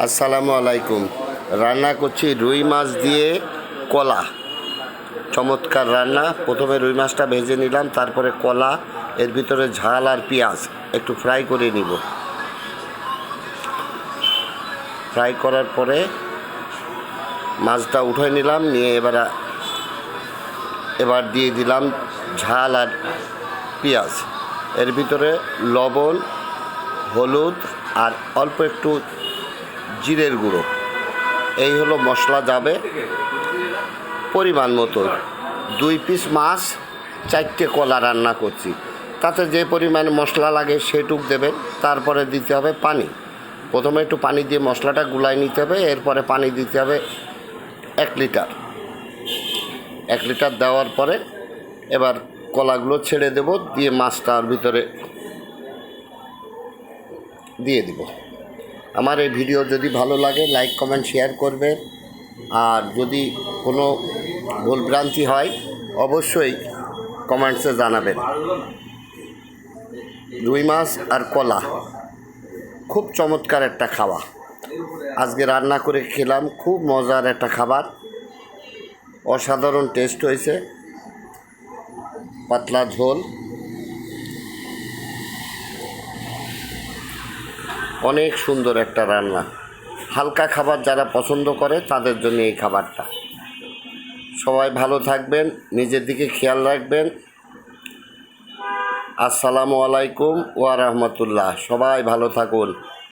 আসসালামু আলাইকুম। রান্না করছি রুই মাছ দিয়ে কলা। চমৎকার রান্না। প্রথমে রুই মাছটা ভেজে নিলাম, তারপরে কলা, এর ভিতরে ঝাল আর পেঁয়াজ একটু ফ্রাই করে নিব। ফ্রাই করার পরে মাছটা উঠে নিলাম, নিয়ে এবার দিয়ে দিলাম ঝাল আর পেঁয়াজ। এর ভিতরে লবণ, হলুদ আর অল্প একটু জিরের গুঁড়ো, এই হলো মশলা যাবে পরিমাণ মতো। 2 পিস মাছ, 4টে কলা রান্না করছি, তাতে যে পরিমাণ মশলা লাগে সেটুক দেবেন। তারপরে দিতে হবে পানি। প্রথমে একটু পানি দিয়ে মশলাটা গুলায় নিতে হবে, এরপরে পানি দিতে হবে 1 লিটার। 1 লিটার দেওয়ার পরে এবার কলাগুলো ছেড়ে দেব, দিয়ে মাছটার ভিতরে দিয়ে দিব। আমার এই ভিডিও যদি ভালো লাগে লাইক কমেন্ট শেয়ার করবেন, আর যদি কোনো ভুলভ্রান্তি হয় অবশ্যই কমেন্টসে জানাবেন। রুই মাছ আর কলা খুব চমৎকার একটা খাবার। আজকে রান্না করে খেলাম, খুব মজার একটা খাবার, অসাধারণ টেস্ট হয়েছে। পাতলা ঝোল, অনেক সুন্দর একটা রান্না। হালকা খাবার যারা পছন্দ করে তাদের জন্য এই খাবারটা। সবাই ভালো থাকবেন, নিজের দিকে খেয়াল রাখবেন। আসসালামু আলাইকুম ওয়া রাহমাতুল্লাহ। সবাই ভালো থাকুন।